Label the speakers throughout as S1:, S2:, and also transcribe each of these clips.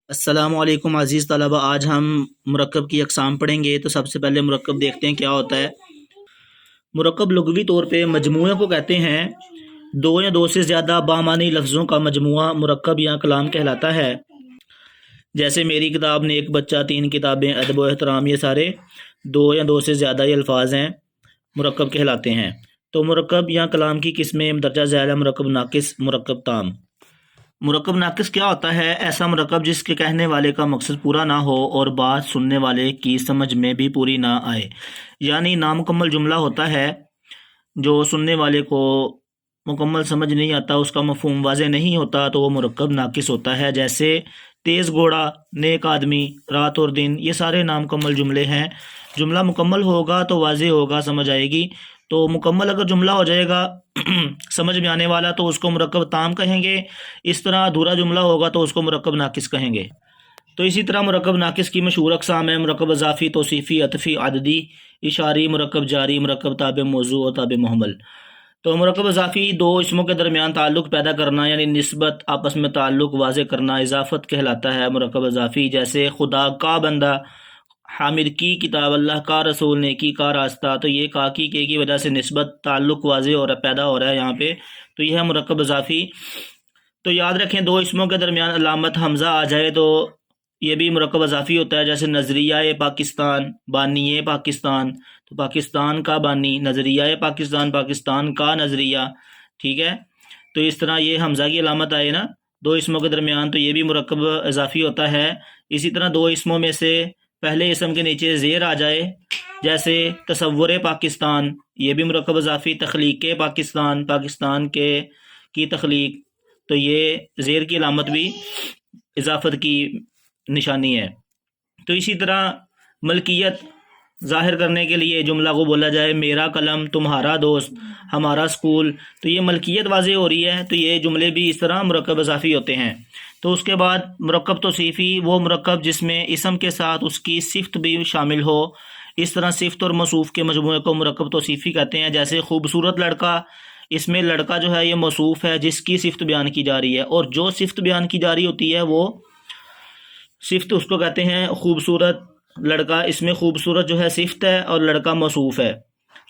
S1: السلام علیکم عزیز طلبہ، آج ہم مرکب کی اقسام پڑھیں گے۔ تو سب سے پہلے مرکب دیکھتے ہیں کیا ہوتا ہے۔ مرکب لغوی طور پہ مجموعے کو کہتے ہیں۔ دو یا دو سے زیادہ بامعنی لفظوں کا مجموعہ مرکب یا کلام کہلاتا ہے۔ جیسے میری کتاب، نیک بچہ، تین کتابیں، ادب و احترام، یہ سارے دو یا دو سے زیادہ یہ الفاظ ہیں، مرکب کہلاتے ہیں۔ تو مرکب یا کلام کی قسمیں: درجہ ذیل ہے مرکب ناقص، مرکب تام۔ مرکب ناقص کیا ہوتا ہے؟ ایسا مرکب جس کے کہنے والے کا مقصد پورا نہ ہو اور بات سننے والے کی سمجھ میں بھی پوری نہ آئے، یعنی نامکمل جملہ ہوتا ہے جو سننے والے کو مکمل سمجھ نہیں آتا، اس کا مفہوم واضح نہیں ہوتا، تو وہ مرکب ناقص ہوتا ہے۔ جیسے تیز گھوڑا، نیک آدمی، رات اور دن، یہ سارے نامکمل جملے ہیں۔ جملہ مکمل ہوگا تو واضح ہوگا، سمجھ آئے گی۔ تو مکمل اگر جملہ ہو جائے گا سمجھ میں آنے والا تو اس کو مرکب تام کہیں گے۔ اس طرح ادھورا جملہ ہوگا تو اس کو مرکب ناقص کہیں گے۔ تو اسی طرح مرکب ناقص کی مشہور اقسام ہیں: مرکب اضافی، توصیفی، عطفی، عددی، اشاری، مرکب جاری، مرکب تابع موضوع اور تابع محمل۔ تو مرکب اضافی دو اسموں کے درمیان تعلق پیدا کرنا، یعنی نسبت، آپس میں تعلق واضح کرنا، اضافت کہلاتا ہے مرکب اضافی۔ جیسے خدا کا بندہ، حامد کی کتاب، اللہ کا رسول، نیکی کا راستہ۔ تو یہ کا کی وجہ سے نسبت، تعلق واضح ہو رہا، پیدا ہو رہا ہے یہاں پہ، تو یہ ہے مرکب اضافی۔ تو یاد رکھیں، دو اسموں کے درمیان علامت حمزہ آ جائے تو یہ بھی مرکب اضافی ہوتا ہے۔ جیسے نظریہ پاکستان، بانی پاکستان، تو پاکستان کا بانی، نظریہ پاکستان، پاکستان کا نظریہ، ٹھیک ہے۔ تو اس طرح یہ حمزہ کی علامت آئے نا دو اسموں کے درمیان، تو یہ بھی مرکب اضافی ہوتا ہے۔ اسی طرح دو اسموں میں سے پہلے اسم کے نیچے زیر آ جائے، جیسے تصور پاکستان، یہ بھی مرکب اضافی۔ تخلیق پاکستان، پاکستان کی تخلیق، تو یہ زیر کی علامت بھی اضافت کی نشانی ہے۔ تو اسی طرح ملکیت ظاہر کرنے کے لیے جملہ کو بولا جائے: میرا قلم، تمہارا دوست، ہمارا اسکول، تو یہ ملکیت واضح ہو رہی ہے، تو یہ جملے بھی اس طرح مرکب اضافی ہوتے ہیں۔ تو اس کے بعد مرکب توصیفی، وہ مرکب جس میں اسم کے ساتھ اس کی صفت بھی شامل ہو۔ اس طرح صفت اور موصوف کے مجموعے کو مرکب توصیفی کہتے ہیں۔ جیسے خوبصورت لڑکا، اس میں لڑکا جو ہے یہ موصوف ہے جس کی صفت بیان کی جا رہی ہے، اور جو صفت بیان کی جا رہی ہوتی ہے وہ صفت اس کو کہتے ہیں خوبصورت لڑکا۔ اس میں خوبصورت جو ہے صفت ہے اور لڑکا موصوف ہے،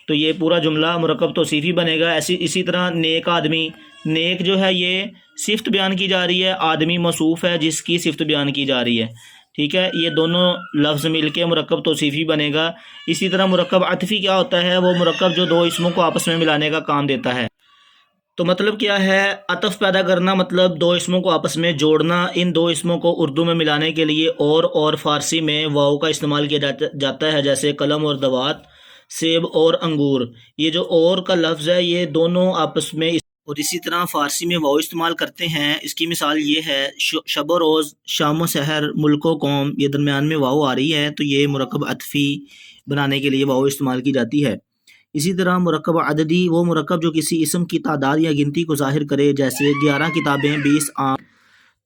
S1: تو یہ پورا جملہ مرکب توصیفی بنے گا۔ اسی طرح نیک آدمی، نیک جو ہے یہ صفت بیان کی جا رہی ہے، آدمی موصوف ہے جس کی صفت بیان کی جا رہی ہے، ٹھیک ہے۔ یہ دونوں لفظ مل کے مرکب توصیفی بنے گا۔ اسی طرح مرکب عطفی کیا ہوتا ہے؟ وہ مرکب جو دو اسموں کو آپس میں ملانے کا کام دیتا ہے۔ تو مطلب کیا ہے؟ عطف پیدا کرنا مطلب دو اسموں کو آپس میں جوڑنا۔ ان دو اسموں کو اردو میں ملانے کے لیے اور فارسی میں واؤ کا استعمال کیا جاتا ہے، جیسے قلم اور دوات، سیب اور انگور۔ یہ جو اور کا لفظ ہے یہ دونوں آپس میں، اور اسی طرح فارسی میں واؤ استعمال کرتے ہیں۔ اس کی مثال یہ ہے: شب و روز، شام و سحر، ملک و قوم، یہ درمیان میں واؤ آ رہی ہے، تو یہ مرکب عطفی بنانے کے لیے واؤ استعمال کی جاتی ہے۔ اسی طرح مرکب عددی، وہ مرکب جو کسی اسم کی تعداد یا گنتی کو ظاہر کرے، جیسے 11 کتابیں، 20 آم۔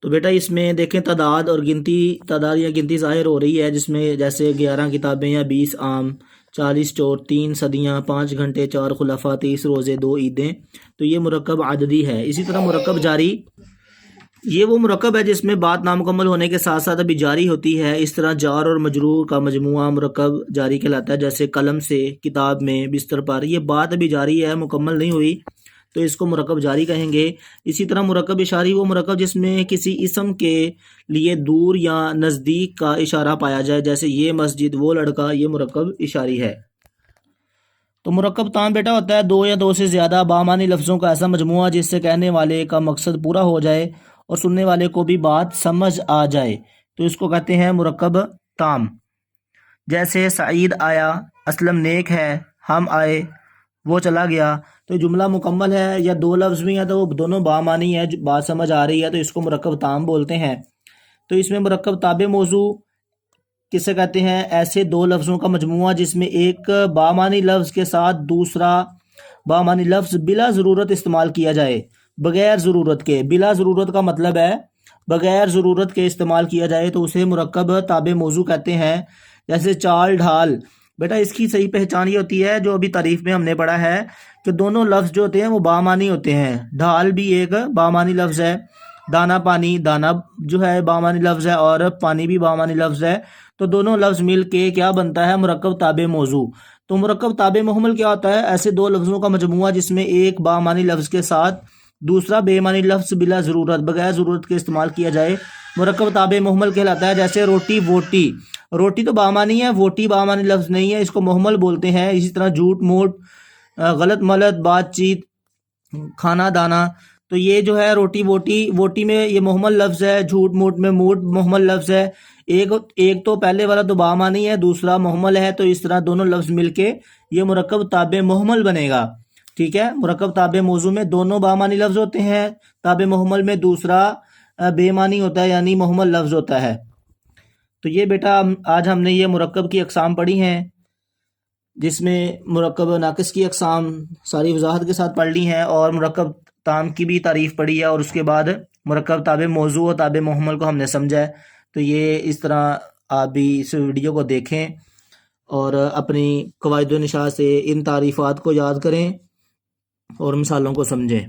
S1: تو بیٹا اس میں دیکھیں تعداد یا گنتی ظاہر ہو رہی ہے، جس میں جیسے 11 کتابیں یا 20 آم، 40 چور، 3 صدیاں، 5 گھنٹے، 4 خلفاء، 30 روزے، 2 عیدیں، تو یہ مرکب عددی ہے۔ اسی طرح مرکب جاری، یہ وہ مرکب ہے جس میں بات نامکمل ہونے کے ساتھ ساتھ ابھی جاری ہوتی ہے۔ اس طرح جار اور مجرور کا مجموعہ مرکب جاری کہلاتا ہے، جیسے قلم سے، کتاب میں، بستر پر، یہ بات ابھی جاری ہے، مکمل نہیں ہوئی، تو اس کو مرکب جاری کہیں گے۔ اسی طرح مرکب اشاری، وہ مرکب جس میں کسی اسم کے لیے دور یا نزدیک کا اشارہ پایا جائے، جیسے یہ مسجد، وہ لڑکا، یہ مرکب اشاری ہے۔ تو مرکب تام بیٹا ہوتا ہے دو یا دو سے زیادہ بامعنی لفظوں کا ایسا مجموعہ جس سے کہنے والے کا مقصد پورا ہو جائے اور سننے والے کو بھی بات سمجھ آ جائے، تو اس کو کہتے ہیں مرکب تام۔ جیسے سعید آیا، اسلم نیک ہے، ہم آئے، وہ چلا گیا۔ تو جملہ مکمل ہے یا دو لفظ بھی ہیں تو وہ دونوں بامعنی ہے، بات سمجھ آ رہی ہے، تو اس کو مرکب تام بولتے ہیں۔ تو اس میں مرکب تابع موضوع کسے کہتے ہیں؟ ایسے دو لفظوں کا مجموعہ جس میں ایک بامعنی لفظ کے ساتھ دوسرا بامعنی لفظ بلا ضرورت استعمال کیا جائے، بغیر ضرورت کے۔ بلا ضرورت کا مطلب ہے بغیر ضرورت کے استعمال کیا جائے، تو اسے مرکب تابع موضوع کہتے ہیں۔ جیسے چال ڈھال، بیٹا اس کی صحیح پہچان یہ ہوتی ہے جو ابھی تعریف میں ہم نے پڑھا ہے کہ دونوں لفظ جو ہوتے ہیں وہ بامعنی ہوتے ہیں۔ ڈھال بھی ایک بامعنی لفظ ہے، دانا پانی، دانا جو ہے بامانی لفظ ہے اور پانی بھی بامانی لفظ ہے، تو دونوں لفظ مل کے کیا بنتا ہے؟ مرکب تابع موضوع۔ تو مرکب تابع محمل کیا ہوتا ہے؟ ایسے دو لفظوں کا مجموعہ جس میں ایک بامانی لفظ کے ساتھ دوسرا بے معنی لفظ بلا ضرورت، بغیر ضرورت کے استعمال کیا جائے، مرکب تابع محمل کہلاتا ہے۔ جیسے روٹی، ووٹی، روٹی تو بامانی ہے، ووٹی بامانی لفظ نہیں ہے، اس کو محمل بولتے ہیں۔ اسی طرح جھوٹ موٹ، غلط ملط، بات چیت، کھانا دانا، تو یہ جو ہے روٹی ووٹی، ووٹی میں یہ محمل لفظ ہے، جھوٹ موٹ میں موٹ محمل لفظ ہے۔ ایک تو پہلے والا تو بامانی ہے، دوسرا محمل ہے، تو اس طرح دونوں لفظ مل کے یہ مرکب تابع محمل بنے گا، ٹھیک ہے۔ مرکب تابع موضوع میں دونوں بامانی لفظ ہوتے ہیں، تابع محمل میں دوسرا بے معنی ہوتا ہے، یعنی محمل لفظ ہوتا ہے۔ تو یہ بیٹا آج ہم نے یہ مرکب کی اقسام پڑھی ہیں، جس میں مرکب ناقص کی اقسام ساری وضاحت کے ساتھ پڑھ لی ہیں، اور مرکب تام کی بھی تعریف پڑھی ہے، اور اس کے بعد مرکب تابع موضوع اور تابع محمل کو ہم نے سمجھا ہے۔ تو یہ اس طرح آپ بھی اس ویڈیو کو دیکھیں اور اپنی قواعد و نشاء سے ان تعریفات کو یاد کریں اور مثالوں کو سمجھیں۔